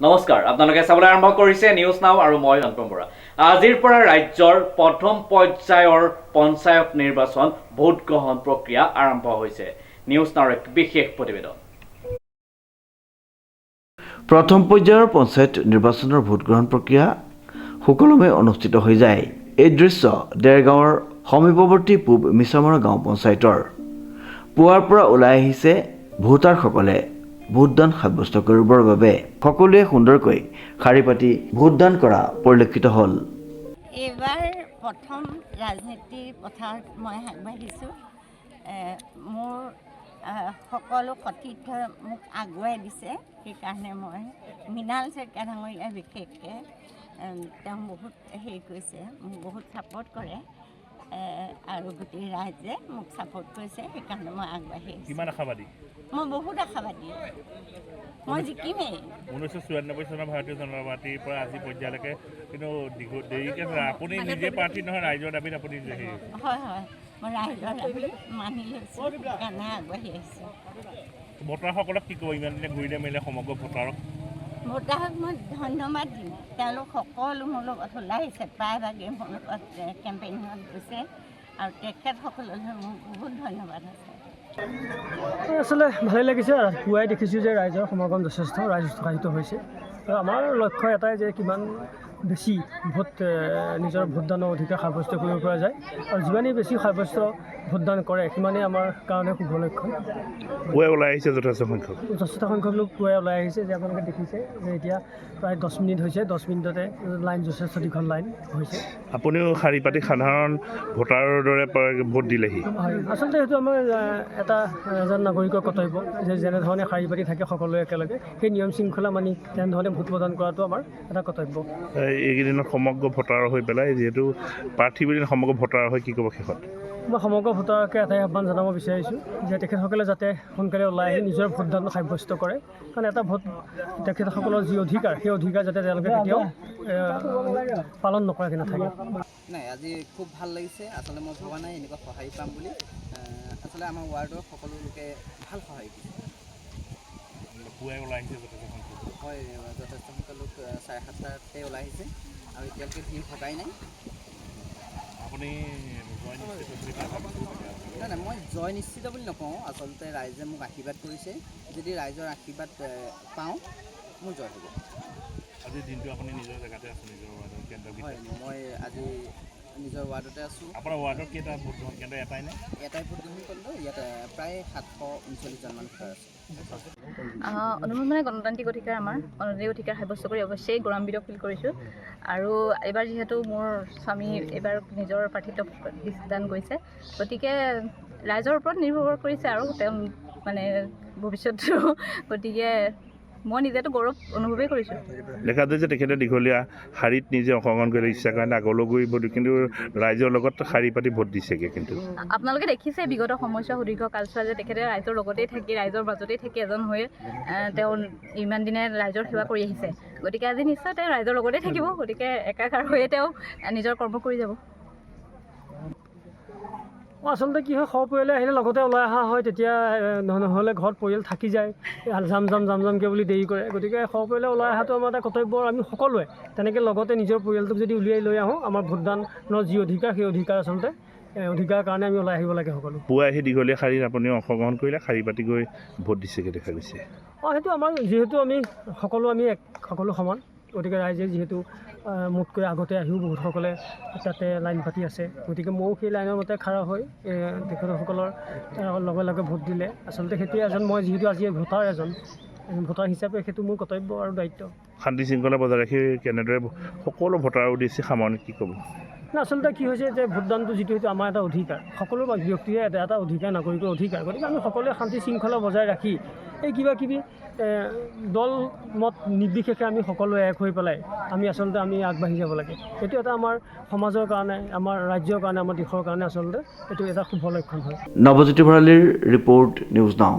নমস্কাৰ আপোনালোকে চাবলৈ আৰম্ভ কৰিছে নিউজ নাও আৰু মই অনুপম বৰা। আজিৰ পৰা ৰাজ্যৰ প্ৰথম পৰ্যায়ৰ পঞ্চায়ত নিৰ্বাচন ভোট গ্ৰহণ প্ৰক্ৰিয়া আৰম্ভ হৈছে। নিউজ নাওৰ এক বিশেষ প্ৰতিবেদন। প্ৰথম পৰ্যায়ৰ পঞ্চায়ত নিৰ্বাচনৰ ভোট গ্ৰহণ প্ৰক্ৰিয়া সুকলমে অনুষ্ঠিত হৈ যায়। এই দৃশ্য দেৰগাঁৱৰ সমীপৱৰ্তী পূব মিছামাৰা গাঁও পঞ্চায়তৰ। পুৱাৰ পৰা ওলাই আহিছে ভোটাৰসকলে ভোটদান সাব্যস্ত কৰিবৰ বাবে। সকলোৱে সুন্দৰকৈ শাৰী পাতি ভোটদান কৰা পৰিলক্ষিত হ'ল। এইবাৰ প্ৰথম ৰাজনীতিৰ পথাৰত মই আগবাঢ়িছোঁ। মোৰ সকলো সতীৰ্থই মোক আগুৱাই দিছে, সেইকাৰণে মই মৃণাল শইকীয়া ডাঙৰীয়া বিশেষকৈ তেওঁ বহুত হেৰি কৰিছে, মোক বহুত ছাপোৰ্ট কৰে আৰু গোটেই ৰাইজে মোক ছাপোৰ্ট কৰিছে, সেইকাৰণে মই আগবাঢ়ি আহিছোঁ। কিমান আশাবাদী? মই বহুত আশাবাদী, মই জিকিমেই। 1994 চনৰ ভাৰতীয় জনতা পাৰ্টিৰ পৰা আজি পৰ্যায়লৈকে কিন্তু দেৰিকৈ আপুনি নিজে প্ৰাৰ্থী নহয়, ৰাইজৰ দাবীত আপুনি হয় হয়, মই ৰাইজৰ দাবী মানি লৈছোঁ, সেইকাৰণে আগবাঢ়ি আহিছোঁ। ভোটাৰসকলক কি ক'ব ইমান দিনে ঘূৰিলে মেলিলে সমগ্ৰ ভোটাৰক? ভোটাৰক মই ধন্যবাদ দিম। তেওঁলোক সকলো মোৰ লগত ওলাই আহিছে, প্ৰায়ভাগে মোৰ লগত কেম্পেইনিঙত গৈছে আৰু তেখেতসকললৈ মোৰ বহুত ধন্যবাদ আছে। আচলতে ভালেই লাগিছে। পুৱাই দেখিছোঁ যে ৰাইজৰ সমাগম যথেষ্ট, ৰাইজ উৎসাহিত হৈছে। আৰু আমাৰ লক্ষ্য এটাই যে কিমান বেছি নিজৰ ভোটদানৰ অধিকাৰ সাব্যস্ত কৰিব পৰা যায়, আৰু যিমানেই বেছি সাব্যস্ত ভোটদান কৰে সিমানেই আমাৰ কাৰণে শুভ লক্ষণ। পুৱাই ওলাই আহিছে যথেষ্ট সংখ্যক লোক পুৱাই ওলাই আহিছে। যে আপোনালোকে দেখিছে যে এতিয়া প্ৰায় 10 মিনিট হৈছে, 10 মিনিটতে লাইন যথেষ্ট দীঘল লাইন হৈছে। আপুনিও শাৰী পাতি সাধাৰণ ভোটাৰৰ দৰে ভোট দিলেহি? হয়, আচলতে সেইটো আমাৰ এজন নাগৰিকৰ কৰ্তব্য যে যেনেধৰণে শাৰী পাতি থাকে সকলোৱে একেলগে, সেই নিয়ম শৃংখলা মানি তেনেধৰণে ভোট প্ৰদান কৰাটো আমাৰ এটা কৰ্তব্য। এইকেইদিনত সমগ্ৰ ভোটাৰ হৈ পেলাই যিহেতু প্ৰাৰ্থী বুলি সমগ্ৰ ভোটাৰ হৈ কি ক'ব শেষত? মই সমগ্ৰ ভোটাৰকে এটাই আহ্বান জনাব বিচাৰিছোঁ যে তেখেতসকলে যাতে সোনকালে ওলাই আহি নিজৰ ভোটদান সাব্যস্ত কৰে, কাৰণ এটা ভোট তেখেতসকলৰ যি অধিকাৰ, সেই অধিকাৰ যাতে তেওঁলোকে কেতিয়াও পালন নকৰাকৈ নাথাকে। নাই, আজি খুব ভাল লাগিছে। আচলতে মই ভবা নাই এনেকুৱা সঁহাৰি পাম বুলি। আচলতে আমাৰ ৱাৰ্ডৰ সকলো লোকে ভাল সহায় দিছে। পুৱাই ওলাই আহিছে হয়, যথেষ্ট সংখ্যক লোক 7:30 ওলাই আহিছে আৰু এতিয়ালৈকে ভিৰ ভগাই নাই। আপুনি নাই, মই জয় নিশ্চিত বুলি নকওঁ। আচলতে ৰাইজে মোক আশীৰ্বাদ কৰিছে, যদি ৰাইজৰ আশীৰ্বাদ পাওঁ মোৰ জয় হ'ব। আজিৰ দিনটো আপুনি নিজৰ জেগাতে আছে, নিজৰ ৱাৰ্ডৰ কেন্দ্ৰ? হয়, মই আজি নিজৰ ৱাৰ্ডতে আছোঁ। আপোনাৰ ৱাৰ্ডৰ কেইটা ভোট গ্ৰহণ কেন্দ্ৰ? এটাই নে? এটাই ভোট গ্ৰহণ কেন্দ্ৰ, ইয়াত প্ৰায় 739জনমান ভোটাৰ আছে। অনুভৱ মানে গণতান্ত্ৰিক অধিকাৰ, আমাৰ গণতান্ত্ৰিক অধিকাৰ সাব্যস্ত কৰি অৱশ্যেই গৌৰৱান্বিত ফিল কৰিছোঁ। আৰু এইবাৰ যিহেতু মোৰ স্বামী এইবাৰ নিজৰ প্ৰাৰ্থিত্ব দান কৰিছে, গতিকে ৰাইজৰ ওপৰত নিৰ্ভৰ কৰিছে আৰু তেওঁ মানে ভৱিষ্যতটো, গতিকে মই নিজেতো গৌৰৱ অনুভৱেই কৰিছোঁ। দেখা যায় যে তেখেতে দীঘলীয়া শাৰীত নিজে অংশগ্ৰহণ কৰি ইচ্ছাৰ কাৰণে আগলৈ গৈ ভোট, কিন্তু ৰাইজৰ লগত শাৰী পাতি ভোট দিছেগৈ। কিন্তু আপোনালোকে দেখিছে বিগত সময়ছোৱা সুদীৰ্ঘ কালছোৱা যে তেখেতে ৰাইজৰ লগতেই থাকি, ৰাইজৰ মাজতেই থাকি এজন হৈ তেওঁ ইমান দিনে ৰাইজৰ সেৱা কৰি আহিছে। গতিকে আজি নিশ্চয় তেওঁ ৰাইজৰ লগতেই থাকিব, গতিকে একাকাৰ হৈয়ে তেওঁ নিজৰ কৰ্ম কৰি যাব। আচলতে কি হয়, সপৰিয়ালে আহিলে লগতে ওলাই অহা হয়, তেতিয়া নহ'লে ঘৰত পৰিয়াল থাকি যায়, জামকে বুলি দেৰি কৰে। গতিকে সপৰিয়ালে ওলাই অহাটো আমাৰ এটা কৰ্তব্য। আমি সকলোৱে তেনেকৈ লগতে নিজৰ পৰিয়ালটোক যদি উলিয়াই লৈ আহোঁ, আমাৰ ভোটদানৰ যি অধিকাৰ, সেই অধিকাৰ আচলতে অধিকাৰৰ কাৰণে আমি ওলাই আহিব লাগে সকলো। পুৱাই আহি দীঘলীয়া শাৰীত আপুনি অংশগ্ৰহণ কৰিলে, শাৰী পাতি গৈ ভোট দিছেগৈ দেখা গৈছে। সেইটো আমাৰ যিহেতু আমি সকলো সমান, গতিকে ৰাইজে যিহেতু মোতকৈ আগতে আহিও বহুতসকলে তাতে লাইন পাতি আছে, গতিকে ময়ো সেই লাইনৰ মতে খাৰা হৈ তেখেতসকলৰ লগে লগে ভোট দিলে। আচলতে সেইটোৱে মই যিহেতু আজি ভোটাৰ হিচাপে সেইটো মোৰ কৰ্তব্য আৰু দায়িত্ব। শান্তি শৃংখলা বজাই ৰাখি কেনেদৰে সকলো ভোটাৰৰ উদ্দেশ্যে সামৰণি কি ক'ব? আচলতে কি হৈছে যে ভোটদানটো যিটো সেইটো আমাৰ এটা অধিকাৰ, সকলো ব্যক্তিৰে এটা অধিকাৰ, নাগৰিকৰ অধিকাৰ। গতিকে আমি সকলোৱে শান্তি শৃংখলা বজাই ৰাখি এই কিবাকিবি দল মত নিৰ্বিশেষে আমি সকলোৱে এক হৈ পেলাই আমি আগবাঢ়ি যাব লাগে। এইটো এটা আমাৰ সমাজৰ কাৰণে, আমাৰ ৰাজ্যৰ কাৰণে, আমাৰ দেশৰ কাৰণে আচলতে এইটো এটা শুভ লক্ষণ হয়। নৱজ্যোতি ভৰালীৰ ৰিপৰ্ট, নিউজ নাও।